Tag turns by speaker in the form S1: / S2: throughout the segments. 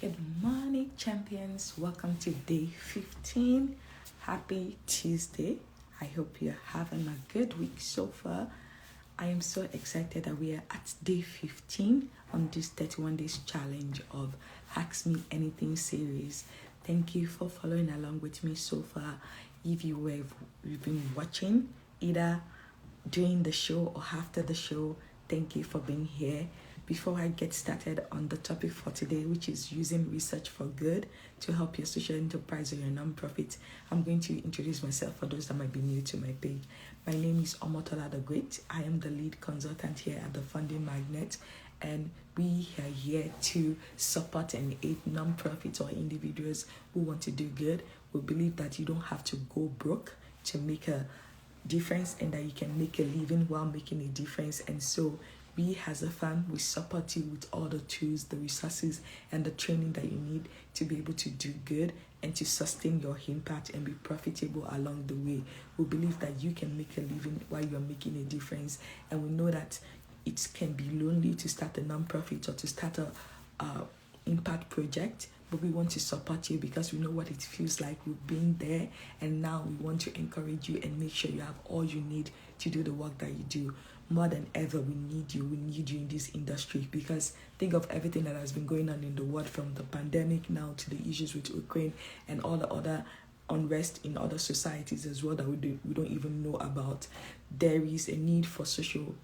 S1: Good morning, champions. Welcome to day 15. Happy Tuesday. I hope you're having a good week so far. I am so excited that we are at day 15 on this 31 days challenge of Ask Me Anything series. Thank you for following along with me so far. If you've been watching either during the show or after the show, thank you for being here. Before I get started on the topic for today, which is using research for good to help your social enterprise or your nonprofit, I'm going to introduce myself for those that might be new to my page. My name is Omotola the Great. I am the lead consultant here at the Funding Magnet, and we are here to support and aid nonprofits or individuals who want to do good. We believe that you don't have to go broke to make a difference and that you can make a living while making a difference. And so we as a firm, we support you with all the tools, the resources, and the training that you need to be able to do good and to sustain your impact and be profitable along the way. We believe that you can make a living while you're making a difference. And we know that it can be lonely to start a nonprofit or to start a impact project, but we want to support you because we know what it feels like. We've been there, and now we want to encourage you and make sure you have all you need to do the work that you do. More than ever, we need you. We need you in this industry because think of everything that has been going on in the world, from the pandemic now to the issues with Ukraine and all the other unrest in other societies as well that we don't even know about. There is a need for social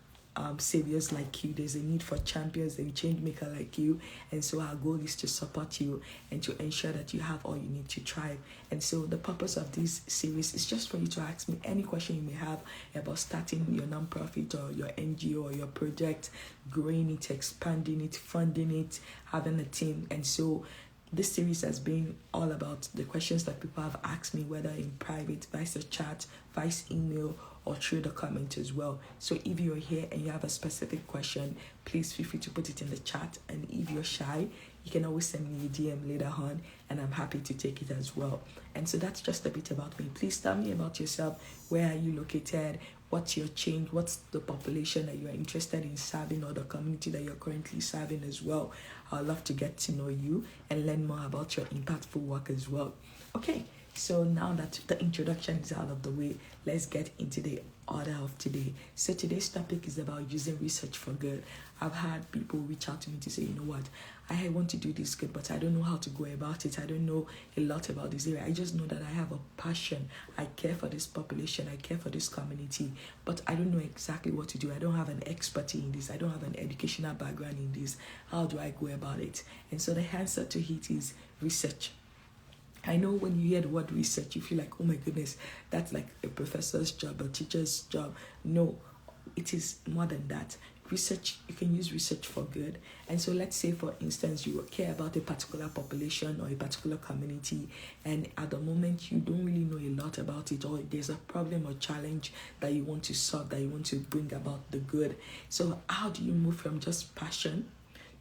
S1: saviors like you. There's a need for champions and change maker like you. And so our goal is to support you and to ensure that you have all you need to thrive. And so the purpose of this series is just for you to ask me any question you may have about starting your nonprofit or your NGO or your project, growing it, expanding it, funding it, having a team. And so this series has been all about the questions that people have asked me, whether in private, via chat, via email, or through the comment as well. So if you're here and you have a specific question, please feel free to put it in the chat. And if you're shy, you can always send me a DM later on, and I'm happy to take it as well. And so that's just a bit about me. Please tell me about yourself. Where are you located? What's your change? What's the population that you're interested in serving, or the community that you're currently serving as well? I'd love to get to know you and learn more about your impactful work as well. Okay, so now that the introduction is out of the way, let's get into the order of today. So today's topic is about using research for good. I've had people reach out to me to say, you know what, I want to do this good, but I don't know how to go about it. I don't know a lot about this area. I just know that I have a passion. I care for this population. I care for this community, but I don't know exactly what to do. I don't have an expertise in this. I don't have an educational background in this. How do I go about it? And so the answer to it is research. I know when you hear the word research, you feel like, oh my goodness, that's like a professor's job, a teacher's job. No, it is more than that. Research, you can use research for good. And so let's say, for instance, you care about a particular population or a particular community, and at the moment you don't really know a lot about it, or there's a problem or challenge that you want to solve, that you want to bring about the good. So how do you move from just passion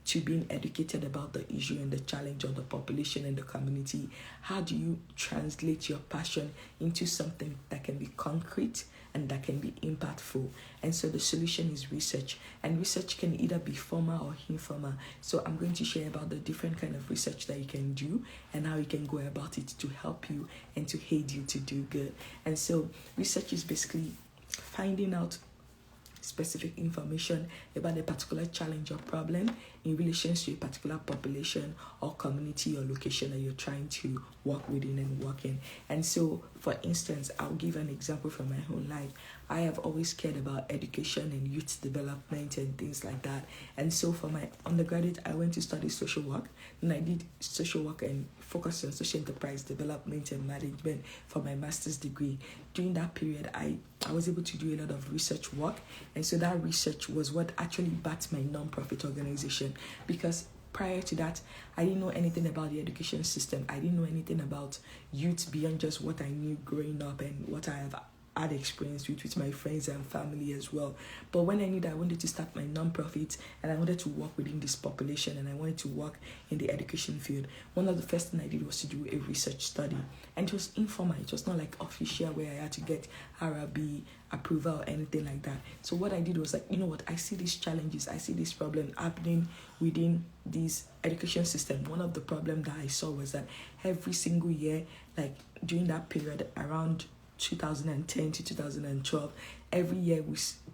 S1: to being educated about the issue and the challenge of the population and the community? How do you translate your passion into something that can be concrete and that can be impactful? And so the solution is research, and research can either be formal or informal. So I'm going to share about the different kind of research that you can do and how you can go about it to help you and to aid you to do good. And so research is basically finding out specific information about a particular challenge or problem in relation to a particular population or community or location that you're trying to work within and work in. And so, for instance, I'll give an example from my own life. I have always cared about education and youth development and things like that. And so for my undergraduate, I went to study social work, and I did social work and focused on social enterprise development and management for my master's degree. During that period, I was able to do a lot of research work, and so that research was what actually backed my nonprofit organization, because prior to that, I didn't know anything about the education system. I didn't know anything about youth beyond just what I knew growing up and what I have had experience with my friends and family as well. But when I knew that I wanted to start my non-profit and I wanted to work within this population and I wanted to work in the education field, one of the first things I did was to do a research study. And it was informal. It was not like official where I had to get RRB approval or anything like that. So what I did was like, you know what, I see these challenges, I see this problem happening within this education system. One of the problems that I saw was that every single year, like during that period around 2010 to 2012, every year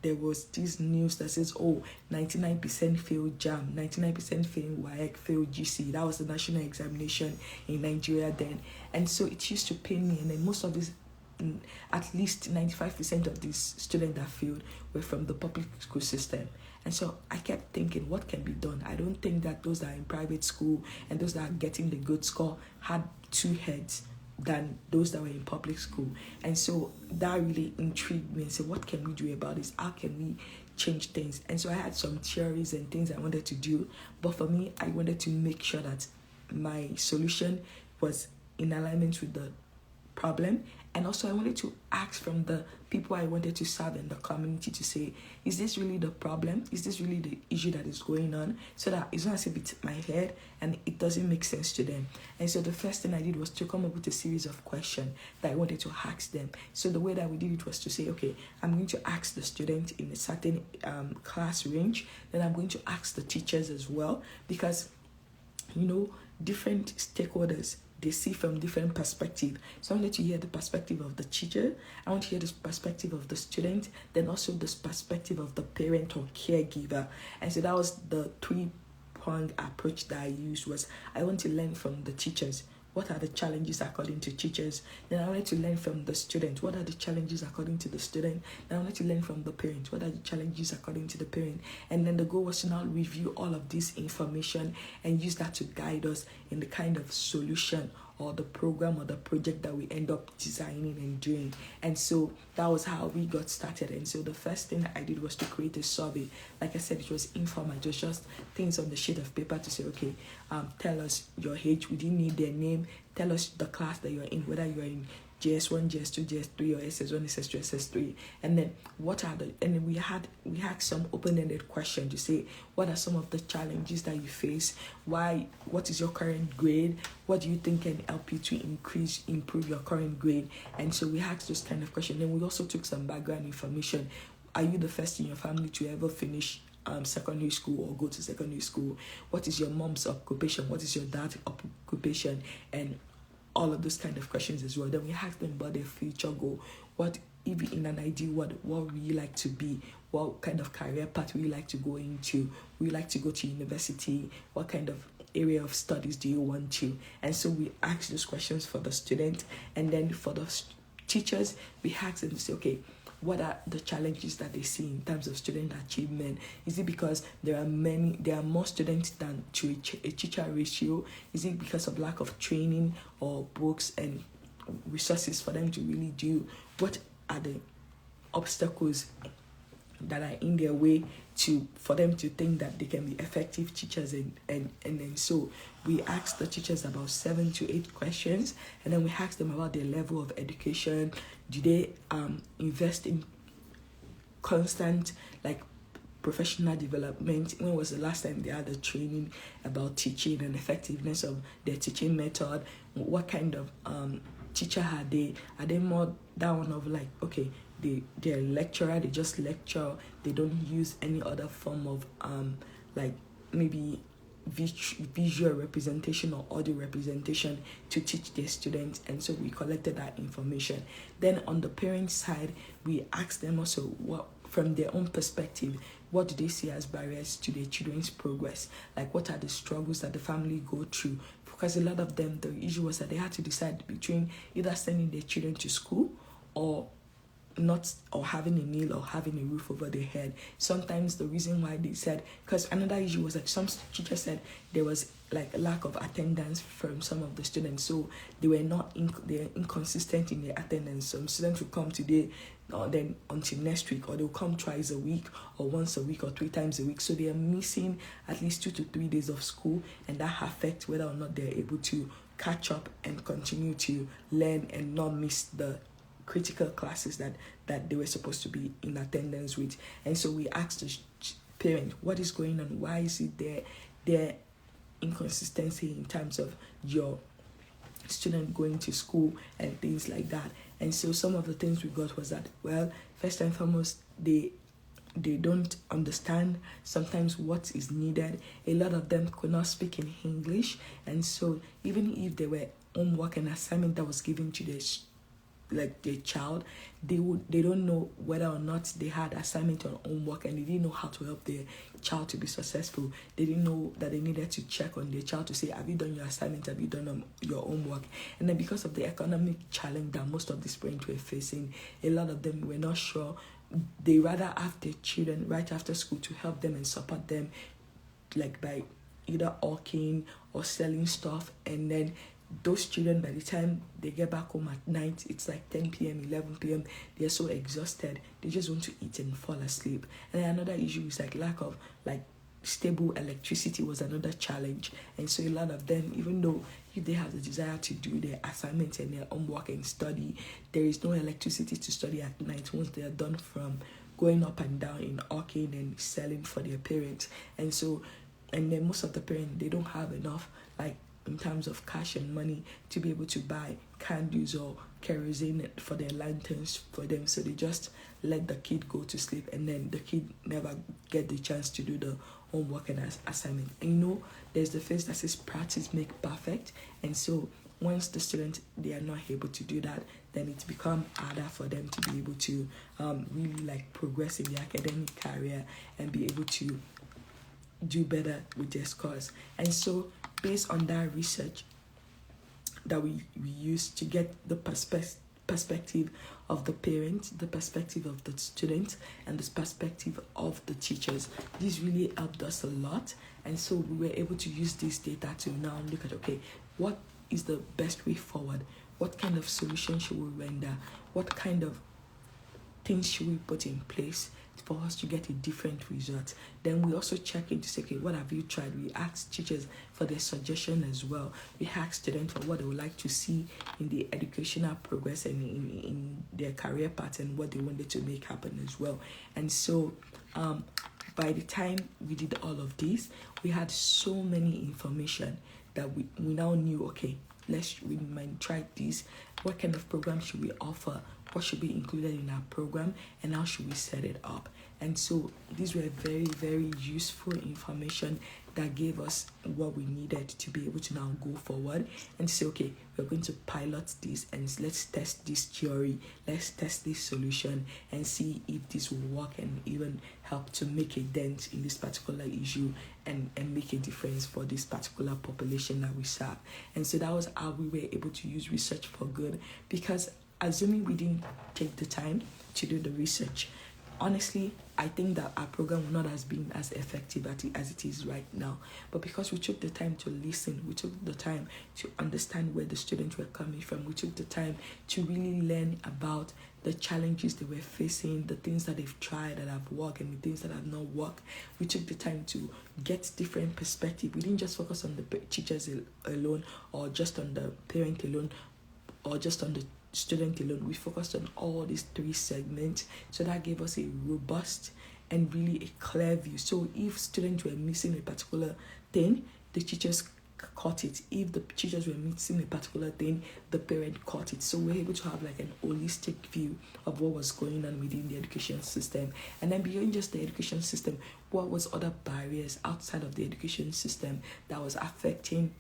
S1: there was this news that says, 99% failed JAM, 99% failed WAEC, failed GC. That was the national examination in Nigeria then. And so it used to pain me. And then most of these, at least 95% of these students that failed were from the public school system. And so I kept thinking, what can be done? I don't think that those that are in private school and those that are getting the good score had two heads than those that were in public school. And so that really intrigued me and said, what can we do about this? How can we change things? And so I had some theories and things I wanted to do. But for me, I wanted to make sure that my solution was in alignment with the problem. And also I wanted to ask from the people I wanted to serve in the community to say, is this really the problem? Is this really the issue that is going on? So that it's not as if it's my head and it doesn't make sense to them. And so the first thing I did was to come up with a series of questions that I wanted to ask them. So the way that we did it was to say, okay, I'm going to ask the student in a certain class range. Then I'm going to ask the teachers as well, because, you know, different stakeholders, they see from different perspectives. So I wanted to hear the perspective of the teacher, I want to hear the perspective of the student, then also the perspective of the parent or caregiver. And so that was the three-pronged approach that I used. Was I want to learn from the teachers. What are the challenges according to teachers? Then I wanted to learn from the student. What are the challenges according to the student? Then I wanted to learn from the parent. What are the challenges according to the parent? And then the goal was to now review all of this information and use that to guide us in the kind of solution or the program or the project that we end up designing and doing. And so that was how we got started. And so the first thing I did was to create a survey. Like I said, it was informal. It was just things on the sheet of paper to say, okay, tell us your age. We didn't need their name. Tell us the class that you're in, whether you're in JS1, JS2, JS3, or SS1, SS2, SS3. And then we had some open-ended questions to say, what are some of the challenges that you face? What is your current grade? What do you think can help you to improve your current grade? And so we asked those kind of questions. Then we also took some background information. Are you the first in your family to ever finish secondary school or go to secondary school? What is your mom's occupation? What is your dad's occupation? And all of those kind of questions as well. Then we asked them about their future goal. What, if in an ideal world, what would you like to be? What kind of career path would you like to go into? Would you like to go to university? What kind of area of studies do you want to? And so we asked those questions for the student. And then for the teachers, we asked them to say, okay, what are the challenges that they see in terms of student achievement? Is it because there are more students than to a teacher ratio? Is it because of lack of training or books and resources for them to really do? What are the obstacles that are in their way for them to think that they can be effective teachers? And then so we asked the teachers about 7 to 8 questions, and then we asked them about their level of education. Do they invest in constant professional development? When was the last time they had a training about teaching and effectiveness of their teaching method? What kind of teacher are they? Are they more that one of okay, they're a lecturer, they just lecture, they don't use any other form of maybe visual representation or audio representation to teach their students? And so we collected that information. Then on the parent side, we asked them also, what from their own perspective, what do they see as barriers to their children's progress? What are the struggles that the family go through? Because a lot of them, the issue was that they had to decide between either sending their children to school or not, or having a meal or having a roof over their head. Sometimes the reason why they said, because another issue was that some teachers said there was a lack of attendance from some of the students, so they were they're inconsistent in their attendance. Some students will come today or then until next week, or they'll come twice a week or once a week or 3 times a week, so they are missing at least 2 to 3 days of school, and that affects whether or not they're able to catch up and continue to learn and not miss the critical classes that they were supposed to be in attendance with. And so we asked the parent, what is going on? Why is it there inconsistency in terms of your student going to school and things like that? And so some of the things we got was that, well, first and foremost, they don't understand sometimes what is needed. A lot of them could not speak in English, and so even if there were homework and assignment that was given to their child, they don't know whether or not they had assignment or homework, and they didn't know how to help their child to be successful. They didn't know that they needed to check on their child to say, have you done your assignment, have you done your homework? And then because of the economic challenge that most of these parents were facing, a lot of them were not sure. They rather have their children right after school to help them and support them, like by either hawking or selling stuff. And then those children, by the time they get back home at night, it's like 10 p.m., 11 p.m. They're so exhausted. They just want to eat and fall asleep. And then another issue is like lack of stable electricity was another challenge. And so a lot of them, even though if they have the desire to do their assignments and their homework and study, there is no electricity to study at night once they are done from going up and down in hawking and selling for their parents. And then most of the parents, they don't have enough, in terms of cash and money, to be able to buy candles or kerosene for their lanterns for them. So they just let the kid go to sleep, and then the kid never get the chance to do the homework and assignment. And there's the phrase that says practice make perfect. And so once the student, they are not able to do that, then it's become harder for them to be able to really progress in their academic career and be able to do better with their scores. And so based on that research that we used to get the perspective of the parents, the perspective of the students, and the perspective of the teachers, this really helped us a lot. And so we were able to use this data to now look at, okay, what is the best way forward? What kind of solution should we render? What kind of things should we put in place for us to get a different result? Then we also check in to say, okay, what have you tried? We ask teachers for their suggestion as well. We ask students for what they would like to see in the educational progress and in their career path and what they wanted to make happen as well. And so by the time we did all of this, we had so many information that we now knew, okay, we might try this. What kind of program should we offer? What should be included in our program, and how should we set it up? And so these were very, very useful information that gave us what we needed to be able to now go forward and say, okay, we're going to pilot this and let's test this theory, let's test this solution and see if this will work and even help to make a dent in this particular issue and make a difference for this particular population that we serve. And so that was how we were able to use research for good, because assuming we didn't take the time to do the research, honestly, I think that our program would not have been as effective as it is right now. But because we took the time to listen, we took the time to understand where the students were coming from, we took the time to really learn about the challenges they were facing, the things that they've tried that have worked and the things that have not worked. We took the time to get different perspective. We didn't just focus on the teachers alone, or just on the parent alone, or just on the student alone. We focused on all these three segments, so that gave us a robust and really a clear view. So if students were missing a particular thing, the teachers caught it. If the teachers were missing a particular thing, the parent caught it. So we're able to have an holistic view of what was going on within the education system. And then beyond just the education system, what was other barriers outside of the education system that was affecting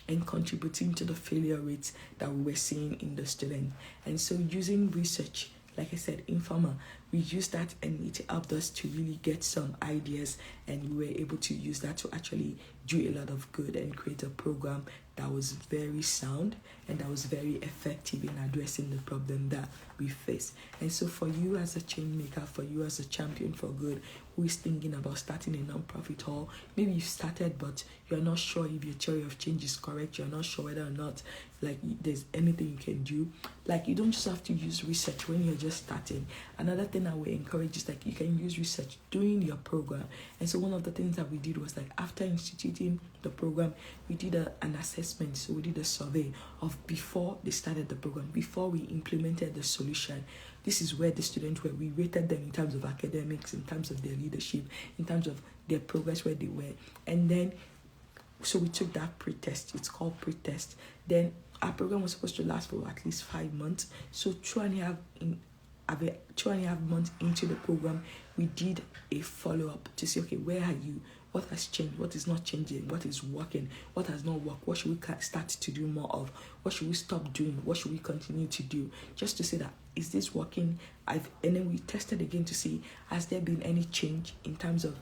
S1: and contributing to the failure rates that we were seeing in the student. And so using research, like I said, informal, we used that and it helped us to really get some ideas, and we were able to use that to actually do a lot of good and create a program that was very sound and that was very effective in addressing the problem that we face. And so for you as a change maker, for you as a champion for good who is thinking about starting a non-profit, or maybe you've started but you're not sure if your theory of change is correct, you're not sure whether or not there's anything you can do, you don't just have to use research when you're just starting. Another thing thing I would encourage is like you can use research during your program. And so one of the things that we did was like after instituting the program, we did an assessment. So we did a survey of before they started the program, before we implemented the solution. This is where the students were. We rated them in terms of academics, in terms of their leadership, in terms of their progress, where they were. And then, so we took that pre-test. It's called pre-test. Then our program was supposed to last for at least 5 months. So 2.5 months into the program, we did a follow-up to see, okay, where are you? What has changed? What is not changing? What is working? What has not worked? What should we start to do more of? What should we stop doing? What should we continue to do? Just to say that, is this working? And then we tested again to see, has there been any change in terms of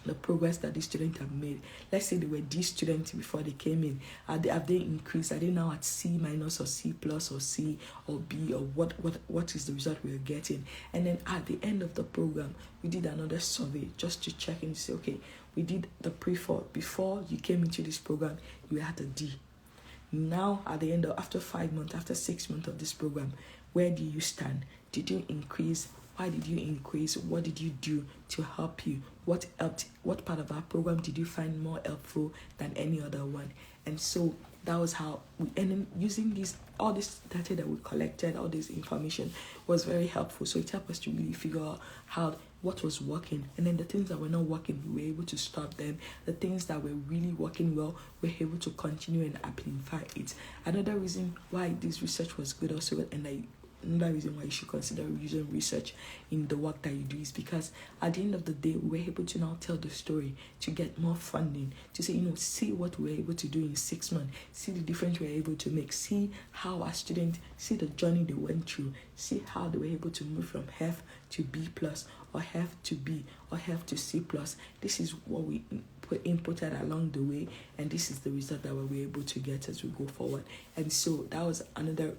S1: the progress that the students have made? Let's say they were D students before they came in. Have they increased? Are they now at C- or C+ or C or B, or what is the result we are getting? And then at the end of the program, we did another survey just to check and say, okay, we did the before you came into this program, you were at a D. Now at the end of, after 5 months, after 6 months of this program, where do you stand? Did you increase? Why did you increase? What did you do to help you? What helped? What part of our program did you find more helpful than any other one? And so that was how we, and then using all this data that we collected, all this information was very helpful. So it helped us to really figure out what was working, and then the things that were not working, we were able to stop them. The things that were really working well, we were able to continue and amplify it. Another reason why this research was good also, and another reason why you should consider using research in the work that you do, is because at the end of the day, we were able to now tell the story, to get more funding, to say, see what we were able to do in 6 months, see the difference we were able to make, see how our students, see the journey they went through, see how they were able to move from F to B+, or F to B, or F to C+. This is what we inputted along the way, and this is the result that we were able to get as we go forward. And so that was another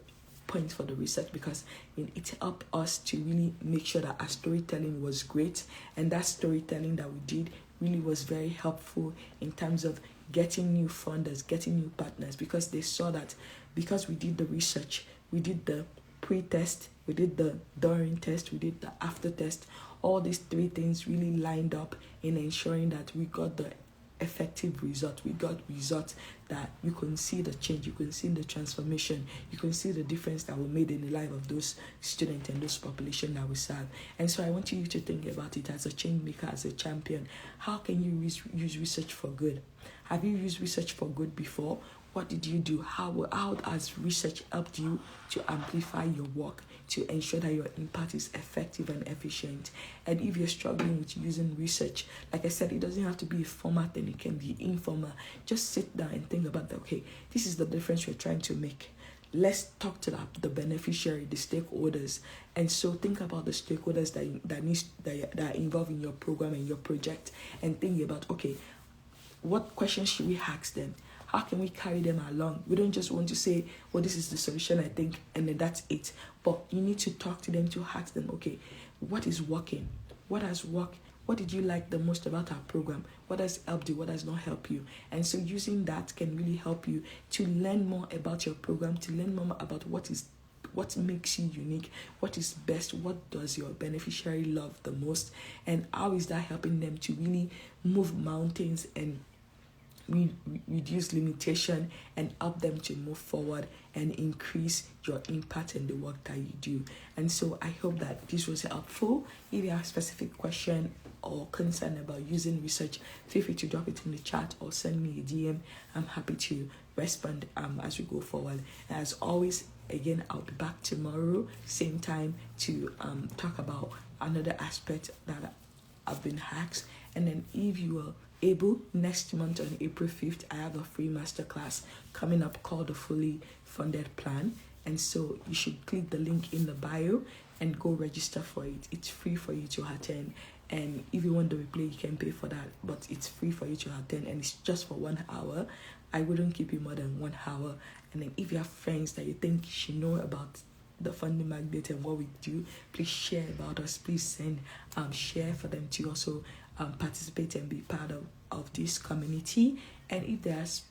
S1: point for the research, because it helped us to really make sure that our storytelling was great, and that storytelling that we did really was very helpful in terms of getting new funders, getting new partners, because they saw that because we did the research, we did the pre-test, we did the during test, we did the after test, all these 3 things really lined up in ensuring that we got the effective result. We got results that you can see the change, you can see the transformation, you can see the difference that we made in the life of those students and those population that we serve. And so I want you to think about it as a change maker, as a champion. How can you use research for good? Have you used research for good before? What did you do? How has research helped you to amplify your work, to ensure that your impact is effective and efficient? And if you're struggling with using research, like I said, it doesn't have to be a formal thing, it can be informal. Just sit down and think about that. Okay, this is the difference we're trying to make. Let's talk to the beneficiary, the stakeholders. And so think about the stakeholders that are involved in your program and your project, and think about, okay, what questions should we ask them? How can we carry them along? We don't just want to say, well, this is the solution, I think, and then that's it. But you need to talk to them, to ask them, okay, what is working? What has worked? What did you like the most about our program? What has helped you? What has not helped you? And so using that can really help you to learn more about your program, to learn more about what makes you unique, what is best, what does your beneficiary love the most, and how is that helping them to really move mountains and reduce limitation and help them to move forward and increase your impact in the work that you do. And so I hope that this was helpful. If you have a specific question or concern about using research, feel free to drop it in the chat or send me a DM. I'm happy to respond as we go forward. As always, again, I'll be back tomorrow, same time, to talk about another aspect that I've been asked. And then if you are able, next month on April 5th, I have a free masterclass coming up called the Fully Funded Plan. And so you should click the link in the bio and go register for it. It's free for you to attend. And if you want the replay, you can pay for that. But it's free for you to attend, and it's just for 1 hour. I wouldn't keep you more than 1 hour. And then if you have friends that you think should know about the Funding Magnet and what we do, please share about us. Please send share for them to also participate and be part of this community. And if there's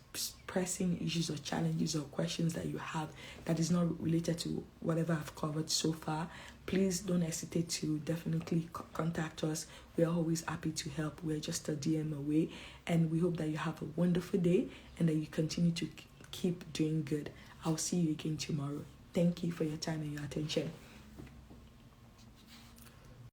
S1: pressing issues or challenges or questions that you have that is not related to whatever I've covered so far, please don't hesitate to definitely contact us. We are always happy to help. We're just a DM away, and we hope that you have a wonderful day and that you continue to keep doing good. I'll see you again tomorrow. Thank you for your time and your attention.